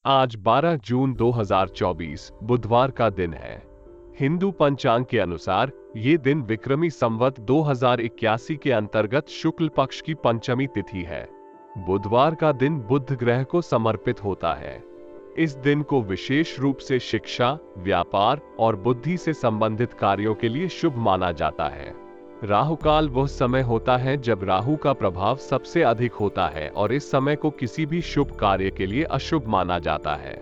आज 12 जून 2024 बुधवार का दिन है। हिंदू पंचांग के अनुसार ये दिन विक्रमी संवत 2081 के अंतर्गत शुक्ल पक्ष की पंचमी तिथि है। बुधवार का दिन बुध ग्रह को समर्पित होता है। इस दिन को विशेष रूप से शिक्षा, व्यापार और बुद्धि से संबंधित कार्यों के लिए शुभ माना जाता है। राहु काल वह समय होता है जब राहु का प्रभाव सबसे अधिक होता है और इस समय को किसी भी शुभ कार्य के लिए अशुभ माना जाता है।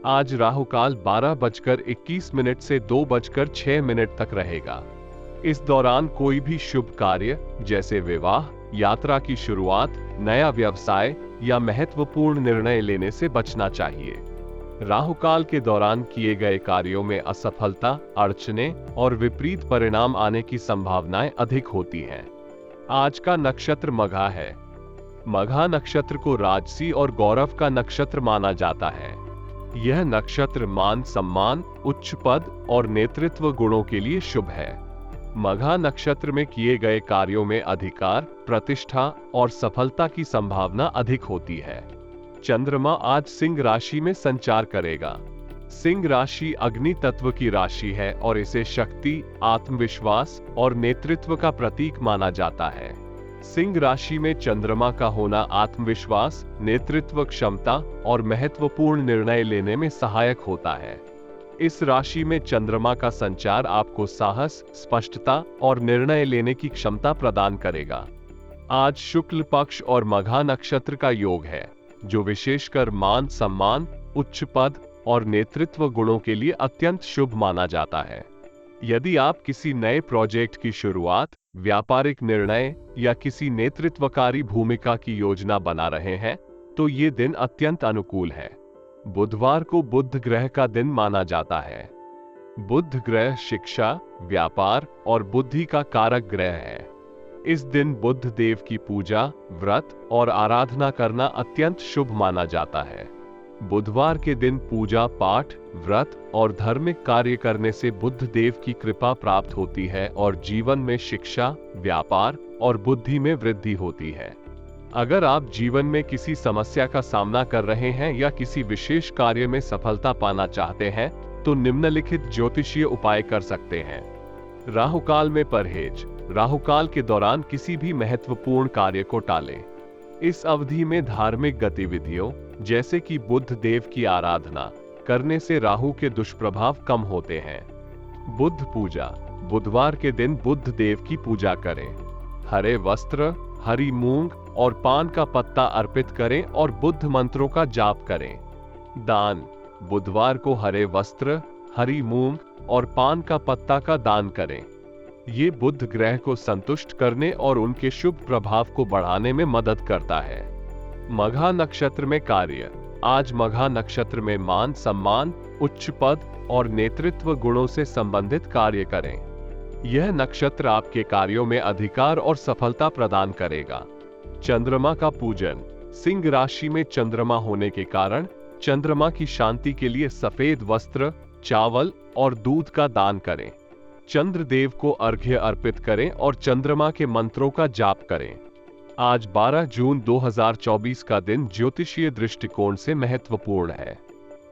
आज राहु काल 12:21 से 2:06 तक रहेगा। इस दौरान कोई भी शुभ कार्य जैसे विवाह, यात्रा की शुरुआत, नया व्यवसाय या महत्वपूर्ण निर्णय लेने से बचना चाहिए। राहु काल के दौरान किए गए कार्यों में असफलता, अड़चने और विपरीत परिणाम आने की संभावनाएं अधिक होती हैं। आज का नक्षत्र मघा है। मघा नक्षत्र को राजसी और गौरव का नक्षत्र माना जाता है। यह नक्षत्र मान सम्मान, उच्च पद और नेतृत्व गुणों के लिए शुभ है। मघा नक्षत्र में किए गए कार्यों में अधिकार, प्रतिष्ठा और सफलता की संभावना अधिक होती है। चंद्रमा आज सिंह राशि में संचार करेगा। सिंह राशि अग्नि तत्व की राशि है और इसे शक्ति, आत्मविश्वास और नेतृत्व का प्रतीक माना जाता है। सिंह राशि में चंद्रमा का होना आत्मविश्वास, नेतृत्व क्षमता और महत्वपूर्ण निर्णय लेने में सहायक होता है। इस राशि में चंद्रमा का संचार आपको साहस, स्पष्टता और निर्णय लेने की क्षमता प्रदान करेगा। आज शुक्ल पक्ष और मघा नक्षत्र का योग है, जो विशेषकर मान सम्मान, उच्च पद और नेतृत्व गुणों के लिए अत्यंत शुभ माना जाता है। यदि आप किसी नए प्रोजेक्ट की शुरुआत, व्यापारिक निर्णय या किसी नेतृत्वकारी भूमिका की योजना बना रहे हैं, तो ये दिन अत्यंत अनुकूल है। बुधवार को बुध ग्रह का दिन माना जाता है। बुध ग्रह शिक्षा, व्यापार और बुद्धि का कारक ग्रह है। इस दिन बुध देव की पूजा, व्रत और आराधना करना अत्यंत शुभ माना जाता है। बुधवार के दिन पूजा पाठ, व्रत और धार्मिक कार्य करने से बुध देव की कृपा प्राप्त होती है और जीवन में शिक्षा, व्यापार और बुद्धि में वृद्धि होती है। अगर आप जीवन में किसी समस्या का सामना कर रहे हैं या किसी विशेष कार्य में सफलता पाना चाहते हैं, तो निम्नलिखित ज्योतिषीय उपाय कर सकते हैं। राहु काल में परहेज। राहु काल के दौरान किसी भी महत्वपूर्ण कार्य को टालें। इस अवधि में धार्मिक गतिविधियों जैसे कि बुध देव की आराधना करने से राहु के दुष्प्रभाव कम होते हैं। बुध पूजा। बुधवार के दिन बुध देव की पूजा करें। हरे वस्त्र, हरी मूंग और पान का पत्ता अर्पित करें और बुद्ध मंत्रों का जाप करें। दान। बुधवार को हरे वस्त्र, हरी मूंग और पान का पत्ता का दान करें। ये बुध ग्रह को संतुष्ट करने और उनके शुभ प्रभाव को बढ़ाने में मदद करता है। मघा नक्षत्र में कार्य। आज मघा नक्षत्र में मान सम्मान, उच्च पद और नेतृत्व गुणों से संबंधित कार्य करें। यह नक्षत्र आपके कार्यों में अधिकार और सफलता प्रदान करेगा। चंद्रमा का पूजन। सिंह राशि में चंद्रमा होने के कारण चंद्रमा की शांति के लिए सफेद वस्त्र, चावल और दूध का दान करें। चंद्रदेव को अर्घ्य अर्पित करें और चंद्रमा के मंत्रों का जाप करें। आज 12 जून 2024 का दिन ज्योतिषीय दृष्टिकोण से महत्वपूर्ण है।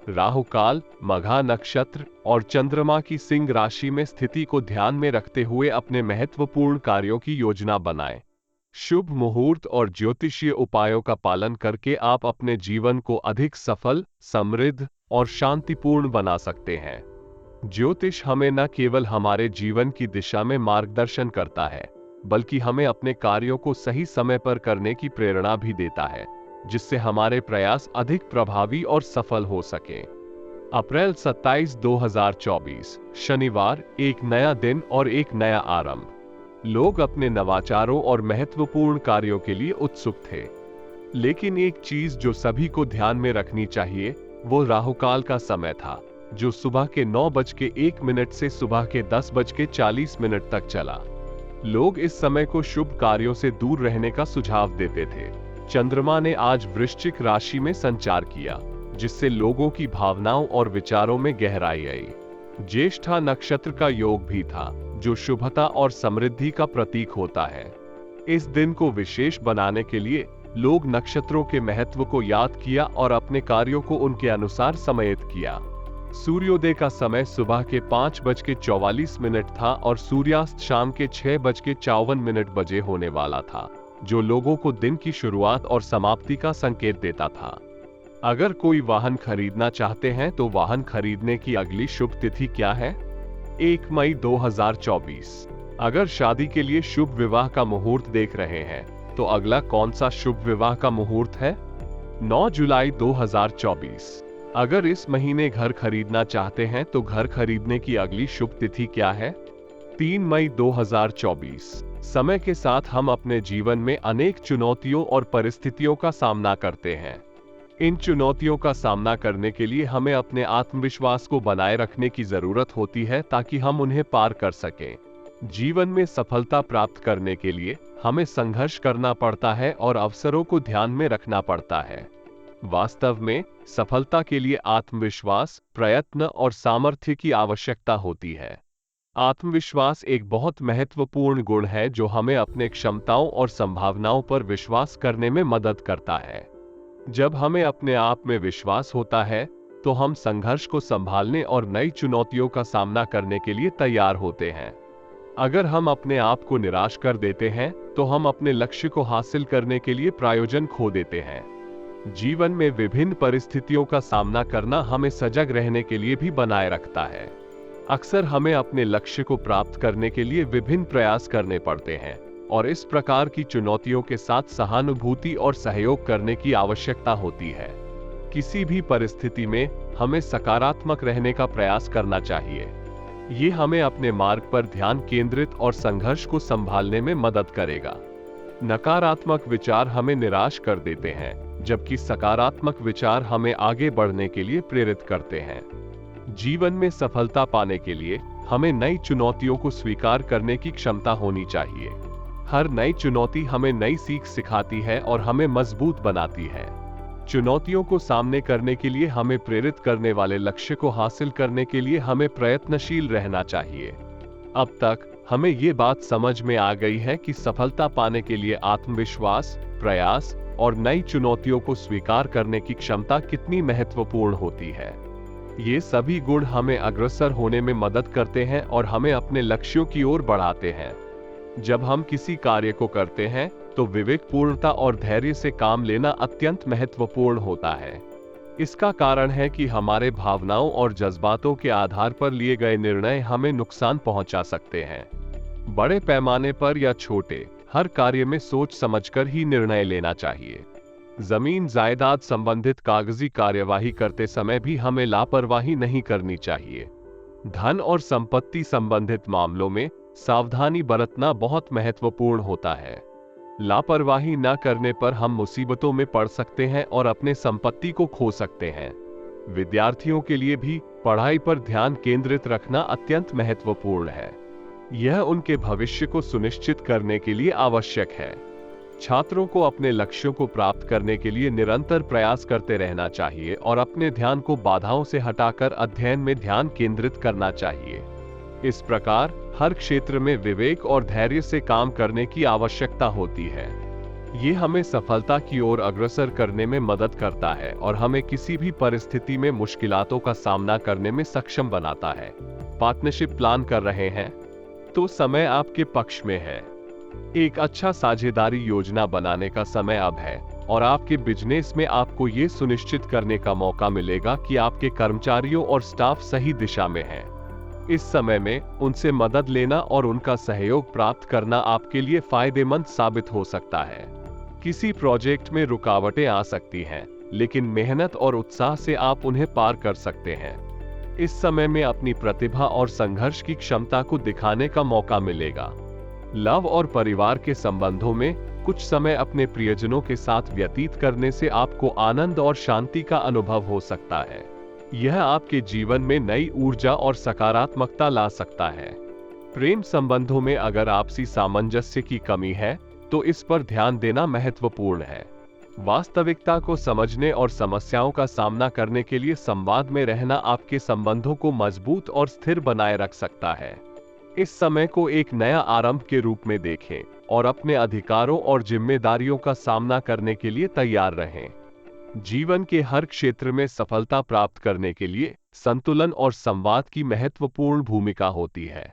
राहु काल, मघा नक्षत्र और चंद्रमा की सिंह राशि में स्थिति को ध्यान में रखते हुए अपने महत्वपूर्ण कार्यों की योजना बनाएं। शुभ मुहूर्त और ज्योतिषीय उपायों का पालन करके आप अपने जीवन को अधिक सफल, समृद्ध और शांतिपूर्ण बना सकते हैं। ज्योतिष हमें न केवल हमारे जीवन की दिशा में मार्गदर्शन करता है, बल्कि हमें अपने कार्यों को सही समय पर करने की प्रेरणा भी देता है, जिससे हमारे प्रयास अधिक प्रभावी और सफल हो सके। अप्रैल 27, 2024 शनिवार, एक नया दिन और एक नया आरंभ। लोग अपने नवाचारों और महत्वपूर्ण कार्यों के लिए उत्सुक थे, लेकिन एक चीज जो सभी को ध्यान में रखनी चाहिए, वो राहु काल का समय था, जो सुबह के 9:01 से सुबह के 10:40 तक चला। लोग इस समय को शुभ कार्यों से दूर रहने का सुझाव देते थे। चंद्रमा ने आज वृश्चिक राशि में संचार किया, जिससे लोगों की भावनाओं और विचारों में गहराई आई। ज्येष्ठा नक्षत्र का योग भी था, जो शुभता और समृद्धि का प्रतीक होता है। इस दिन को विशेष बनाने के लिए लोग नक्षत्रों के महत्व को याद किया और अपने कार्यों को उनके अनुसार समयित किया। सूर्योदय का समय सुबह के 5:44 था और सूर्यास्त शाम के 6:54 बजे होने वाला था, जो लोगों को दिन की शुरुआत और समाप्ति का संकेत देता था। अगर कोई वाहन खरीदना चाहते हैं तो वाहन खरीदने की अगली शुभ तिथि क्या है? 1 मई 2024। अगर शादी के लिए शुभ विवाह का मुहूर्त देख रहे हैं तो अगला कौन सा शुभ विवाह का मुहूर्त है? 9 जुलाई 2024। अगर इस महीने घर खरीदना चाहते हैं तो घर खरीदने की अगली शुभ तिथि क्या है? 3 मई 2024। समय के साथ हम अपने जीवन में अनेक चुनौतियों और परिस्थितियों का सामना करते हैं। इन चुनौतियों का सामना करने के लिए हमें अपने आत्मविश्वास को बनाए रखने की जरूरत होती है ताकि हम उन्हें पार कर सकें। जीवन में सफलता प्राप्त करने के लिए हमें संघर्ष करना पड़ता है और अवसरों को ध्यान में रखना पड़ता है। वास्तव में सफलता के लिए आत्मविश्वास, प्रयत्न और सामर्थ्य की आवश्यकता होती है। आत्मविश्वास एक बहुत महत्वपूर्ण गुण है जो हमें अपने क्षमताओं और संभावनाओं पर विश्वास करने में मदद करता है। जब हमें अपने आप में विश्वास होता है तो हम संघर्ष को संभालने और नई चुनौतियों का सामना करने के लिए तैयार होते हैं। अगर हम अपने आप को निराश कर देते हैं तो हम अपने लक्ष्य को हासिल करने के लिए प्रायोजन खो देते हैं। जीवन में विभिन्न परिस्थितियों का सामना करना हमें सजग रहने के लिए भी बनाए रखता है। अक्सर हमें अपने लक्ष्य को प्राप्त करने के लिए विभिन्न प्रयास करने पड़ते हैं और इस प्रकार की चुनौतियों के साथ सहानुभूति और सहयोग करने की आवश्यकता होती है। किसी भी परिस्थिति में हमें सकारात्मक रहने का प्रयास करना चाहिए। ये हमें अपने मार्ग पर ध्यान केंद्रित और संघर्ष को संभालने में मदद करेगा। नकारात्मक विचार हमें निराश कर देते हैं, जबकि सकारात्मक विचार हमें आगे बढ़ने के लिए प्रेरित करते हैं। जीवन में सफलता पाने के लिए हमें नई चुनौतियों को स्वीकार करने की क्षमता होनी चाहिए। हर नई चुनौती हमें नई सीख सिखाती है और हमें मजबूत बनाती है। चुनौतियों को सामने करने के लिए हमें प्रेरित करने वाले लक्ष्य को हासिल करने के लिए हमें प्रयत्नशील रहना चाहिए। अब तक हमें ये बात समझ में आ गई है कि सफलता पाने के लिए आत्मविश्वास, प्रयास और नई चुनौतियों को स्वीकार करने की क्षमता कितनी महत्वपूर्ण होती है। ये सभी गुण हमें अग्रसर होने में मदद करते हैं और हमें अपने लक्ष्यों की ओर बढ़ाते हैं। जब हम किसी कार्य को करते हैं तो विवेकपूर्णता और धैर्य से काम लेना अत्यंत महत्वपूर्ण होता है। इसका कारण है कि हमारे भावनाओं और जज्बातों के आधार पर लिए गए निर्णय हमें नुकसान पहुंचा सकते हैं। बड़े पैमाने पर या छोटे, हर कार्य में सोच समझकर ही निर्णय लेना चाहिए। जमीन जायदाद संबंधित कागजी कार्यवाही करते समय भी हमें लापरवाही नहीं करनी चाहिए। धन और संपत्ति संबंधित मामलों में सावधानी बरतना बहुत महत्वपूर्ण होता है। लापरवाही न करने पर हम मुसीबतों में पड़ सकते हैं और अपने संपत्ति को खो सकते हैं। विद्यार्थियों के लिए भी पढ़ाई पर ध्यान केंद्रित रखना अत्यंत महत्वपूर्ण है। यह उनके भविष्य को सुनिश्चित करने के लिए आवश्यक है। छात्रों को अपने लक्ष्यों को प्राप्त करने के लिए निरंतर प्रयास करते रहना चाहिए और अपने ध्यान को बाधाओं से हटाकर अध्ययन में ध्यान केंद्रित करना चाहिए। इस प्रकार हर क्षेत्र में विवेक और धैर्य से काम करने की आवश्यकता होती है। ये हमें सफलता की ओर अग्रसर करने में मदद करता है और हमें किसी भी परिस्थिति में मुश्किलातों का सामना करने में सक्षम बनाता है। पार्टनरशिप प्लान कर रहे हैं तो समय आपके पक्ष में है। एक अच्छा साझेदारी योजना बनाने का समय अब है और आपके बिजनेस में आपको ये सुनिश्चित करने का मौका मिलेगा कि आपके कर्मचारियों और स्टाफ सही दिशा में हैं। इस समय में उनसे मदद लेना और उनका सहयोग प्राप्त करना आपके लिए फायदेमंद साबित हो सकता है। किसी प्रोजेक्ट में रुकावटें आ सकती हैं, लेकिन मेहनत और उत्साह से आप उन्हें पार कर सकते हैं। इस समय में अपनी प्रतिभा और संघर्ष की क्षमता को दिखाने का मौका मिलेगा। लव और परिवार के संबंधों में कुछ समय अपने प्रियजनों के साथ व्यतीत करने से आपको आनंद और शांति का अनुभव हो सकता है। यह आपके जीवन में नई ऊर्जा और सकारात्मकता ला सकता है। प्रेम संबंधों में अगर आपसी सामंजस्य की कमी है तो इस पर ध्यान देना महत्वपूर्ण है। वास्तविकता को समझने और समस्याओं का सामना करने के लिए संवाद में रहना आपके संबंधों को मजबूत और स्थिर बनाए रख सकता है। इस समय को एक नया आरंभ के रूप में देखें और अपने अधिकारों और जिम्मेदारियों का सामना करने के लिए तैयार रहें। जीवन के हर क्षेत्र में सफलता प्राप्त करने के लिए संतुलन और संवाद की महत्वपूर्ण भूमिका होती है।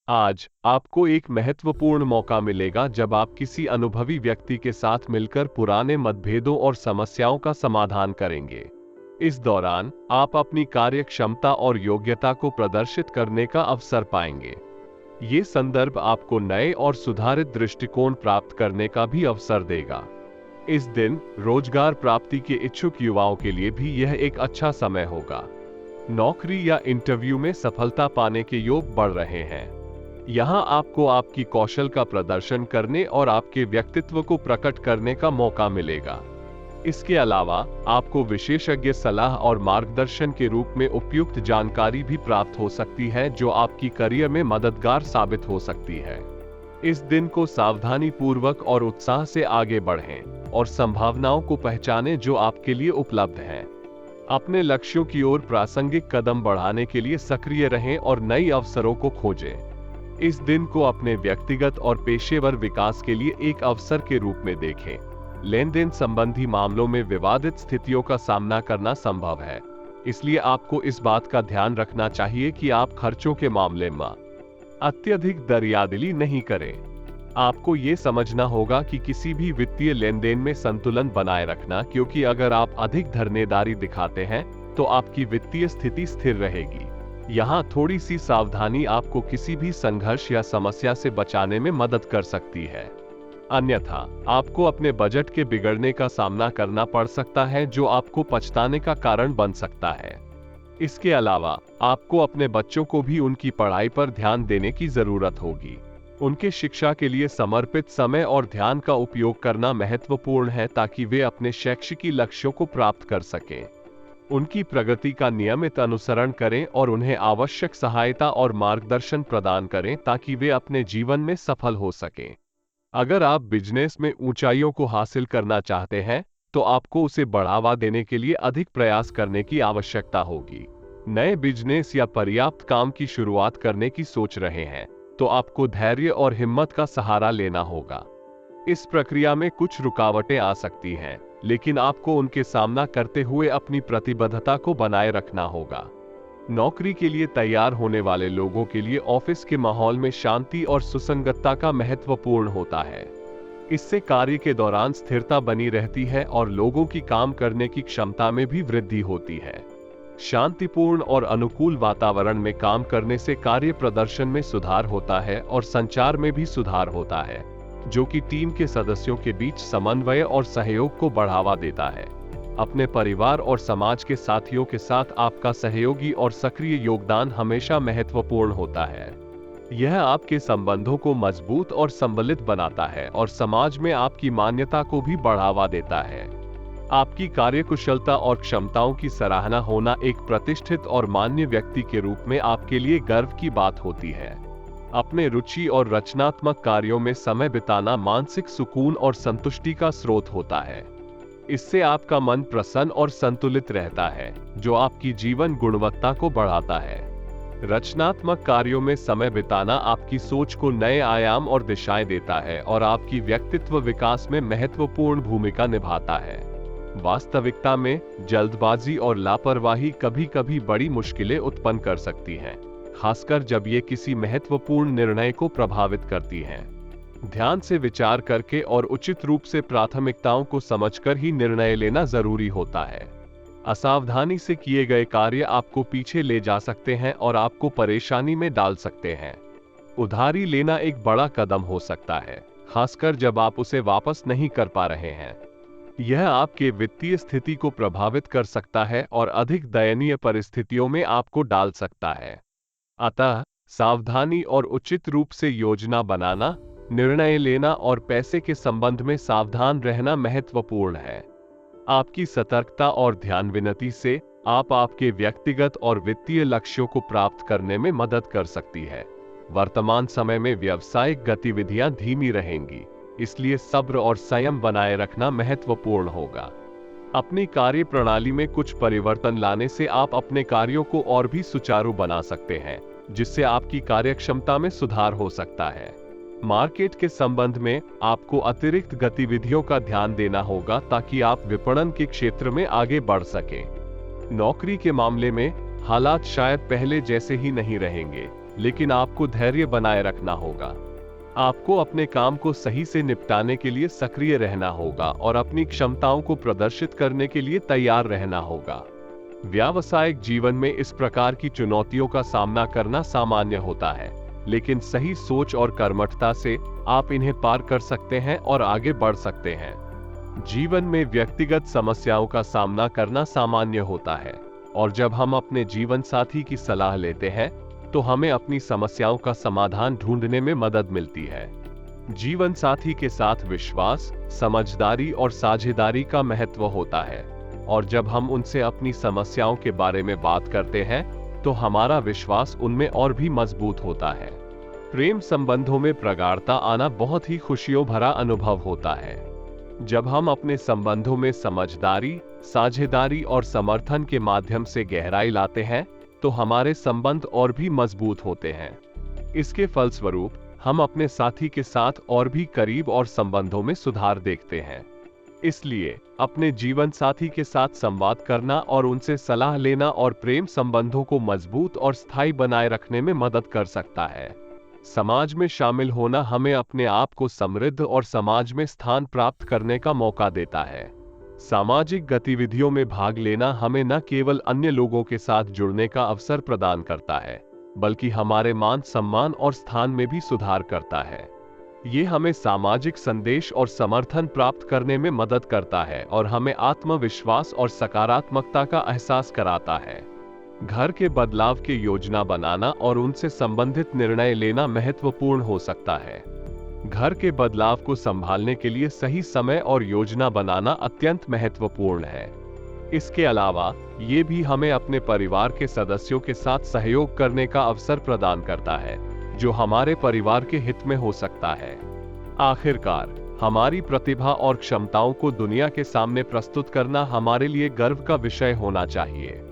आज आपको एक महत्वपूर्ण मौका मिलेगा जब आप किसी अनुभवी व्यक्ति के साथ मिलकर पुराने मतभेदों और समस्याओं का समाधान करेंगे। इस दौरान आप अपनी कार्य क्षमता और योग्यता को प्रदर्शित करने का अवसर पाएंगे। ये संदर्भ आपको नए और सुधारित दृष्टिकोण प्राप्त करने का भी अवसर देगा। इस दिन रोजगार प्राप्ति के इच्छुक युवाओं के लिए भी यह एक अच्छा समय होगा। नौकरी या इंटरव्यू में सफलता पाने के योग बढ़ रहे हैं। यहाँ आपको आपकी कौशल का प्रदर्शन करने और आपके व्यक्तित्व को प्रकट करने का मौका मिलेगा। इसके अलावा आपको विशेषज्ञ सलाह और मार्गदर्शन के रूप में उपयुक्त जानकारी भी प्राप्त हो सकती है जो आपकी करियर में मददगार साबित हो सकती है। इस दिन को सावधानी पूर्वक और उत्साह से आगे बढ़ें और संभावनाओं को पहचानें जो आपके लिए उपलब्ध हैं। अपने लक्ष्यों की ओर प्रासंगिक कदम बढ़ाने के लिए सक्रिय रहें और नई अवसरों को खोजें। इस दिन को अपने व्यक्तिगत और पेशेवर विकास के लिए एक अवसर के रूप में देखें। लेन देन संबंधी मामलों में विवादित स्थितियों का सामना करना संभव है, इसलिए आपको इस बात का ध्यान रखना चाहिए कि आप खर्चों के मामले में अत्यधिक दरियादिली नहीं करें। आपको ये समझना होगा कि किसी भी वित्तीय लेन देन में संतुलन बनाए रखना, क्योंकि अगर आप अधिक धरनेदारी दिखाते हैं तो आपकी वित्तीय स्थिति स्थिर रहेगी। यहाँ थोड़ी सी सावधानी आपको किसी भी संघर्ष या समस्या से बचाने में मदद कर सकती है, अन्यथा आपको अपने बजट के बिगड़ने का सामना करना पड़ सकता है जो आपको पछताने का कारण बन सकता है। इसके अलावा आपको अपने बच्चों को भी उनकी पढ़ाई पर ध्यान देने की जरूरत होगी। उनके शिक्षा के लिए समर्पित समय और ध्यान का उपयोग करना महत्वपूर्ण है ताकि वे अपने शैक्षिक लक्ष्यों को प्राप्त कर सकें। उनकी प्रगति का नियमित अनुसरण करें और उन्हें आवश्यक सहायता और मार्गदर्शन प्रदान करें ताकि वे अपने जीवन में सफल हो सकें। अगर आप बिजनेस में ऊंचाइयों को हासिल करना चाहते हैं तो आपको उसे बढ़ावा देने के लिए अधिक प्रयास करने की आवश्यकता होगी। नए बिजनेस या पर्याप्त काम की शुरुआत करने की सोच रहे हैं तो आपको धैर्य और हिम्मत का सहारा लेना होगा। इस प्रक्रिया में कुछ रुकावटें आ सकती हैं, लेकिन आपको उनके सामना करते हुए अपनी प्रतिबद्धता को बनाए रखना होगा। नौकरी के लिए तैयार होने वाले लोगों के लिए ऑफिस के माहौल में शांति और सुसंगतता का महत्वपूर्ण होता है। इससे कार्य के दौरान स्थिरता बनी रहती है और लोगों की काम करने की क्षमता में भी वृद्धि होती है। शांतिपूर्ण और अनुकूल वातावरण में काम करने से कार्य प्रदर्शन में सुधार होता है और संचार में भी सुधार होता है, जो कि टीम के सदस्यों के बीच समन्वय और सहयोग को बढ़ावा देता है। अपने परिवार और समाज के साथियों के साथ आपका सहयोगी और सक्रिय योगदान हमेशा महत्वपूर्ण होता है। यह आपके संबंधों को मजबूत और संबलित बनाता है और समाज में आपकी मान्यता को भी बढ़ावा देता है। आपकी कार्यकुशलता और क्षमताओं की सराहना होना एक प्रतिष्ठित और मान्य व्यक्ति के रूप में आपके लिए गर्व की बात होती है। अपने रुचि और रचनात्मक कार्यों में समय बिताना मानसिक सुकून और संतुष्टि का स्रोत होता है। इससे आपका मन प्रसन्न और संतुलित रहता है, जो आपकी जीवन गुणवत्ता को बढ़ाता है। रचनात्मक कार्यों में समय बिताना आपकी सोच को नए आयाम और दिशाएं देता है और आपकी व्यक्तित्व विकास में महत्वपूर्ण भूमिका निभाता है। वास्तविकता में जल्दबाजी और लापरवाही कभी-कभी बड़ी मुश्किलें उत्पन्न कर सकती हैं, खासकर जब ये किसी महत्वपूर्ण निर्णय को प्रभावित करती हैं। ध्यान से विचार करके और उचित रूप से प्राथमिकताओं को समझकर ही निर्णय लेना जरूरी होता है। असावधानी से किए गए कार्य आपको पीछे ले जा सकते हैं और आपको परेशानी में डाल सकते हैं। उधारी लेना एक बड़ा कदम हो सकता है, खासकर जब आप उसे वापस नहीं कर पा रहे हैं। यह आपके वित्तीय स्थिति को प्रभावित कर सकता है और अधिक दयनीय परिस्थितियों में आपको डाल सकता है। अतः सावधानी और उचित रूप से योजना बनाना, निर्णय लेना और पैसे के संबंध में सावधान रहना महत्वपूर्ण है। आपकी सतर्कता और ध्यान विनती से आप आपके व्यक्तिगत और वित्तीय लक्ष्यों को प्राप्त करने में मदद कर सकती है। वर्तमान समय में व्यावसायिक गतिविधियां धीमी रहेंगी, इसलिए सब्र और संयम बनाए रखना महत्वपूर्ण होगा। अपनी कार्य प्रणाली में कुछ परिवर्तन लाने से आप अपने कार्यों को और भी सुचारू बना सकते हैं जिससे आपकी कार्यक्षमता में सुधार हो सकता है। मार्केट के संबंध में आपको अतिरिक्त गतिविधियों का ध्यान देना होगा ताकि आप विपणन के क्षेत्र में आगे बढ़ सकें। नौकरी के मामले में हालात शायद पहले जैसे ही नहीं रहेंगे, लेकिन आपको धैर्य बनाए रखना होगा। आपको अपने काम को सही से निपटाने के लिए सक्रिय रहना होगा और अपनी क्षमताओं को प्रदर्शित करने के लिए तैयार रहना होगा। व्यावसायिक जीवन में इस प्रकार की चुनौतियों का सामना करना सामान्य होता है, लेकिन सही सोच और कर्मठता से आप इन्हें पार कर सकते हैं और आगे बढ़ सकते हैं। जीवन में व्यक्तिगत समस्याओं का सामना करना सामान्य होता है, और जब हम अपने जीवन साथी की सलाह लेते हैं तो हमें अपनी समस्याओं का समाधान ढूंढने में मदद मिलती है। जीवन साथी के साथ विश्वास, समझदारी और साझेदारी का महत्व होता है, और जब हम उनसे अपनी समस्याओं के बारे में बात करते हैं तो हमारा विश्वास उनमें और भी मजबूत होता है। प्रेम संबंधों में प्रगाढ़ता आना बहुत ही खुशियों भरा अनुभव होता है। जब हम अपने संबंधों में समझदारी, साझेदारी और समर्थन के माध्यम से गहराई लाते हैं तो हमारे संबंध और भी मजबूत होते हैं। इसके फलस्वरूप हम अपने साथी के साथ और भी करीब और संबंधों में सुधार देखते हैं। इसलिए अपने जीवन साथी के साथ संवाद करना और उनसे सलाह लेना और प्रेम संबंधों को मजबूत और स्थायी बनाए रखने में मदद कर सकता है। समाज में शामिल होना हमें अपने आप को समृद्ध और समाज में स्थान प्राप्त करने का मौका देता है। सामाजिक गतिविधियों में भाग लेना हमें न केवल अन्य लोगों के साथ जुड़ने का अवसर प्रदान करता है, बल्कि हमारे मान सम्मान और स्थान में भी सुधार करता है। ये हमें सामाजिक संदेश और समर्थन प्राप्त करने में मदद करता है और हमें आत्मविश्वास और सकारात्मकता का एहसास कराता है। घर के बदलाव की योजना बनाना और उनसे संबंधित निर्णय लेना महत्वपूर्ण हो सकता है। घर के बदलाव को संभालने के लिए सही समय और योजना बनाना अत्यंत महत्वपूर्ण है। इसके अलावा ये भी हमें अपने परिवार के सदस्यों के साथ सहयोग करने का अवसर प्रदान करता है, जो हमारे परिवार के हित में हो सकता है। आखिरकार, हमारी प्रतिभा और क्षमताओं को दुनिया के सामने प्रस्तुत करना हमारे लिए गर्व का विषय होना चाहिए।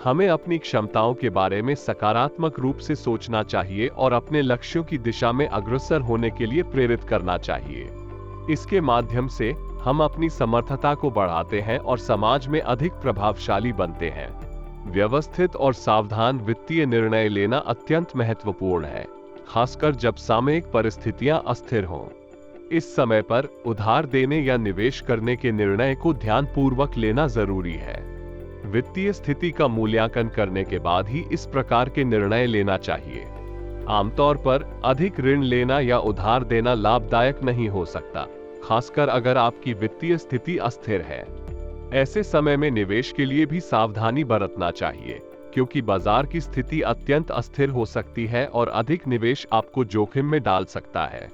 हमें अपनी क्षमताओं के बारे में सकारात्मक रूप से सोचना चाहिए और अपने लक्ष्यों की दिशा में अग्रसर होने के लिए प्रेरित करना चाहिए। इसके माध्यम से हम अपनी समर्थता को बढ़ाते हैं और समाज में अधिक प्रभावशाली बनते हैं। व्यवस्थित और सावधान वित्तीय निर्णय लेना अत्यंत महत्वपूर्ण है, खासकर जब सामयिक परिस्थितियां अस्थिर हों। इस समय पर उधार देने या निवेश करने के निर्णय को ध्यानपूर्वक लेना जरूरी है। वित्तीय स्थिति का मूल्यांकन करने के बाद ही इस प्रकार के निर्णय लेना चाहिए। आमतौर पर अधिक ऋण लेना या उधार देना लाभदायक नहीं हो सकता, खासकर अगर आपकी वित्तीय स्थिति अस्थिर है। ऐसे समय में निवेश के लिए भी सावधानी बरतना चाहिए, क्योंकि बाजार की स्थिति अत्यंत अस्थिर हो सकती है और अधिक निवेश आपको जोखिम में डाल सकता है।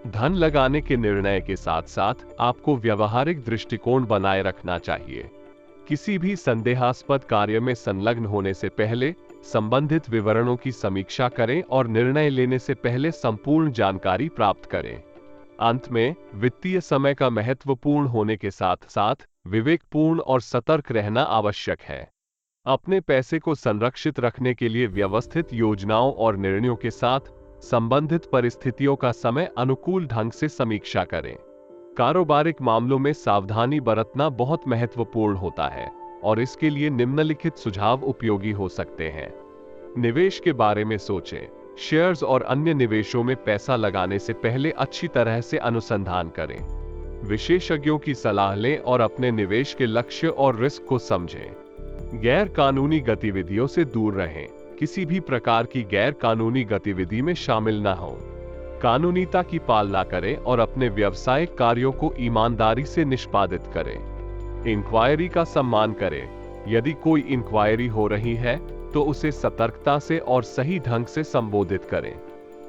धन लगाने के निर्णय के साथ साथ आपको व्यावहारिक दृष्टिकोण बनाए रखना चाहिए। किसी भी संदेहास्पद कार्य में संलग्न होने से पहले संबंधित विवरणों की समीक्षा करें और निर्णय लेने से पहले संपूर्ण जानकारी प्राप्त करें। अंत में, वित्तीय समय का महत्वपूर्ण होने के साथ साथ विवेकपूर्ण और सतर्क रहना आवश्यक है। अपने पैसे को संरक्षित रखने के लिए व्यवस्थित योजनाओं और निर्णयों के साथ संबंधित परिस्थितियों का समय अनुकूल ढंग से समीक्षा करें। कारोबारिक मामलों में सावधानी बरतना बहुत महत्वपूर्ण होता है और इसके लिए निम्नलिखित सुझाव उपयोगी हो सकते हैं। निवेश के बारे में सोचें। शेयर्स और अन्य निवेशों में पैसा लगाने से पहले अच्छी तरह से अनुसंधान करें। विशेषज्ञों की सलाह लें और अपने निवेश के लक्ष्य और रिस्क को समझें। गैर कानूनी गतिविधियों से दूर रहें। किसी भी प्रकार की गैर कानूनी गतिविधि में शामिल न हों। कानूनीता की पालना करें और अपने व्यावसायिक कार्यों को ईमानदारी से निष्पादित करें। इंक्वायरी का सम्मान करें। यदि कोई इंक्वायरी हो रही है तो उसे सतर्कता से और सही ढंग से संबोधित करें।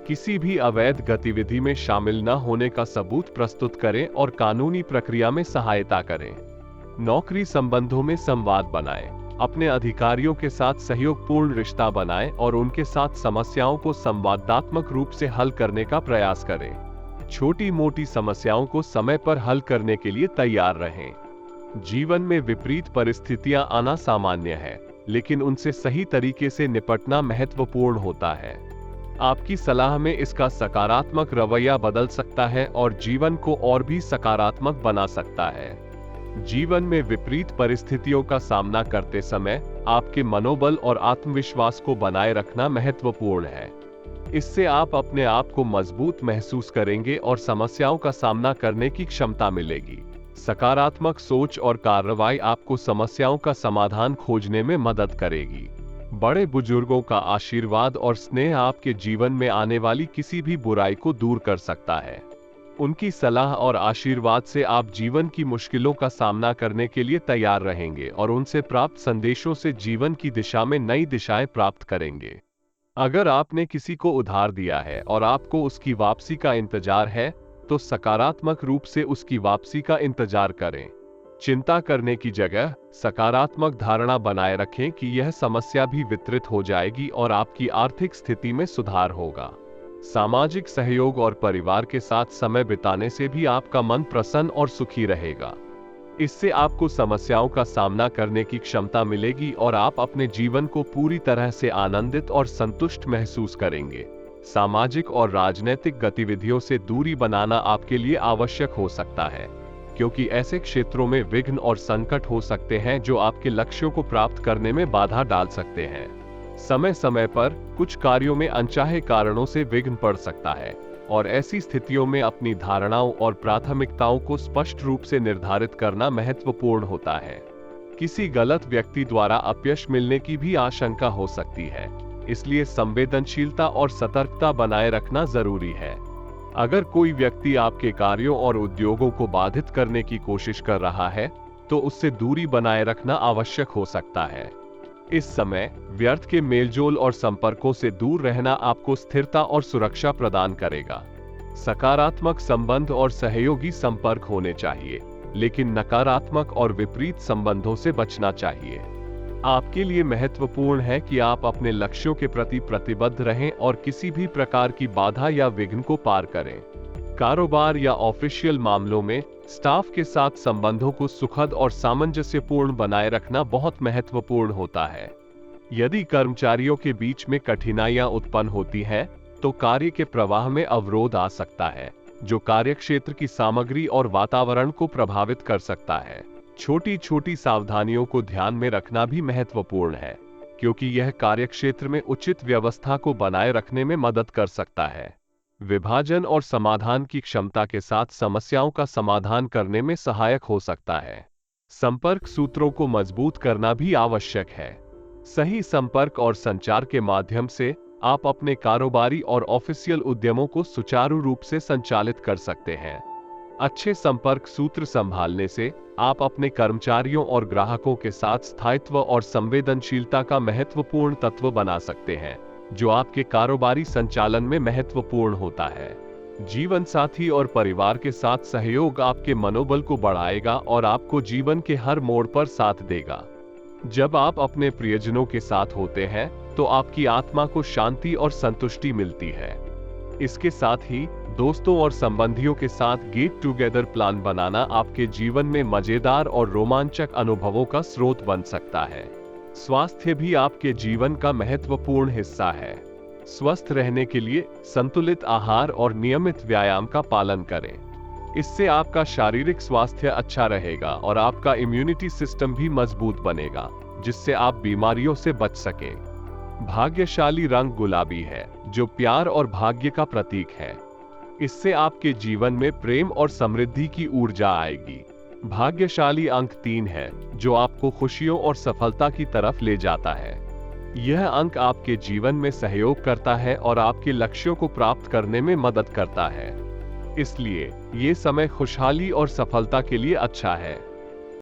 किसी भी अवैध गतिविधि में शामिल न होने का सबूत प्रस्तुत करें और कानूनी प्रक्रिया में सहायता करें। नौकरी संबंधों में संवाद बनाएं। अपने अधिकारियों के साथ सहयोगपूर्ण रिश्ता बनाएं और उनके साथ समस्याओं को संवादात्मक रूप से हल करने का प्रयास करें। छोटी मोटी समस्याओं को समय पर हल करने के लिए तैयार रहें। जीवन में विपरीत परिस्थितियां आना सामान्य है, लेकिन उनसे सही तरीके से निपटना महत्वपूर्ण होता है। आपकी सलाह में इसका सकारात्मक रवैया बदल सकता है और जीवन को और भी सकारात्मक बना सकता है। जीवन में विपरीत परिस्थितियों का सामना करते समय आपके मनोबल और आत्मविश्वास को बनाए रखना महत्वपूर्ण है। इससे आप अपने आप को मजबूत महसूस करेंगे और समस्याओं का सामना करने की क्षमता मिलेगी। सकारात्मक सोच और कार्रवाई आपको समस्याओं का समाधान खोजने में मदद करेगी। बड़े बुजुर्गों का आशीर्वाद और स्नेह आपके जीवन में आने वाली किसी भी बुराई को दूर कर सकता है। उनकी सलाह और आशीर्वाद से आप जीवन की मुश्किलों का सामना करने के लिए तैयार रहेंगे और उनसे प्राप्त संदेशों से जीवन की दिशा में नई दिशाएं प्राप्त करेंगे। अगर आपने किसी को उधार दिया है और आपको उसकी वापसी का इंतजार है, तो सकारात्मक रूप से उसकी वापसी का इंतजार करें। चिंता करने की जगह सकारात्मक धारणा बनाए रखें कि यह समस्या भी वितरित हो जाएगी और आपकी आर्थिक स्थिति में सुधार होगा। सामाजिक सहयोग और परिवार के साथ समय बिताने से भी आपका मन प्रसन्न और सुखी रहेगा। इससे आपको समस्याओं का सामना करने की क्षमता मिलेगी और आप अपने जीवन को पूरी तरह से आनंदित और संतुष्ट महसूस करेंगे। सामाजिक और राजनीतिक गतिविधियों से दूरी बनाना आपके लिए आवश्यक हो सकता है, क्योंकि ऐसे क्षेत्रों में विघ्न और संकट हो सकते हैं जो आपके लक्ष्यों को प्राप्त करने में बाधा डाल सकते हैं। समय समय पर कुछ कार्यों में अनचाहे कारणों से विघ्न पड़ सकता है और ऐसी स्थितियों में अपनी धारणाओं और प्राथमिकताओं को स्पष्ट रूप से निर्धारित करना महत्वपूर्ण होता है। किसी गलत व्यक्ति द्वारा अपयश मिलने की भी आशंका हो सकती है, इसलिए संवेदनशीलता और सतर्कता बनाए रखना जरूरी है। अगर कोई व्यक्ति आपके कार्यों और उद्योगों को बाधित करने की कोशिश कर रहा है, तो उससे दूरी बनाए रखना आवश्यक हो सकता है। इस समय व्यर्थ के मेलजोल और संपर्कों से दूर रहना आपको स्थिरता और सुरक्षा प्रदान करेगा। सकारात्मक संबंध और सहयोगी संपर्क होने चाहिए, लेकिन नकारात्मक और विपरीत संबंधों से बचना चाहिए। आपके लिए महत्वपूर्ण है कि आप अपने लक्ष्यों के प्रति प्रतिबद्ध रहें और किसी भी प्रकार की बाधा या विघ्न को पार करें। कारोबार या ऑफिशियल मामलों में स्टाफ के साथ संबंधों को सुखद और सामंजस्यपूर्ण बनाए रखना बहुत महत्वपूर्ण होता है। यदि कर्मचारियों के बीच में कठिनाइयां उत्पन्न होती हैं, तो कार्य के प्रवाह में अवरोध आ सकता है, जो कार्यक्षेत्र की सामग्री और वातावरण को प्रभावित कर सकता है। छोटी छोटी सावधानियों को ध्यान में रखना भी महत्वपूर्ण है, क्योंकि यह कार्यक्षेत्र में उचित व्यवस्था को बनाए रखने में मदद कर सकता है। विभाजन और समाधान की क्षमता के साथ समस्याओं का समाधान करने में सहायक हो सकता है। संपर्क सूत्रों को मजबूत करना भी आवश्यक है। सही संपर्क और संचार के माध्यम से आप अपने कारोबारी और ऑफिशियल उद्यमों को सुचारू रूप से संचालित कर सकते हैं। अच्छे संपर्क सूत्र संभालने से आप अपने कर्मचारियों और ग्राहकों के साथ स्थायित्व और संवेदनशीलता का महत्वपूर्ण तत्व बना सकते हैं, जो आपके कारोबारी संचालन में महत्वपूर्ण होता है। जीवन साथी और परिवार के साथ सहयोग आपके मनोबल को बढ़ाएगा और आपको जीवन के हर मोड़ पर साथ देगा। जब आप अपने प्रियजनों के साथ होते हैं, तो आपकी आत्मा को शांति और संतुष्टि मिलती है। इसके साथ ही दोस्तों और संबंधियों के साथ गेट टुगेदर प्लान बनाना आपके जीवन में मजेदार और रोमांचक अनुभवों का स्रोत बन सकता है। स्वास्थ्य भी आपके जीवन का महत्वपूर्ण हिस्सा है। स्वस्थ रहने के लिए संतुलित आहार और नियमित व्यायाम का पालन करें। इससे आपका शारीरिक स्वास्थ्य अच्छा रहेगा और आपका इम्यूनिटी सिस्टम भी मजबूत बनेगा, जिससे आप बीमारियों से बच सकें। भाग्यशाली रंग गुलाबी है, जो प्यार और भाग्य का प्रतीक है। इससे आपके जीवन में प्रेम और समृद्धि की ऊर्जा आएगी। भाग्यशाली अंक 3 है, जो आपको खुशियों और सफलता की तरफ ले जाता है। यह अंक आपके जीवन में सहयोग करता है और आपके लक्ष्यों को प्राप्त करने में मदद करता है। इसलिए ये समय खुशहाली और सफलता के लिए अच्छा है।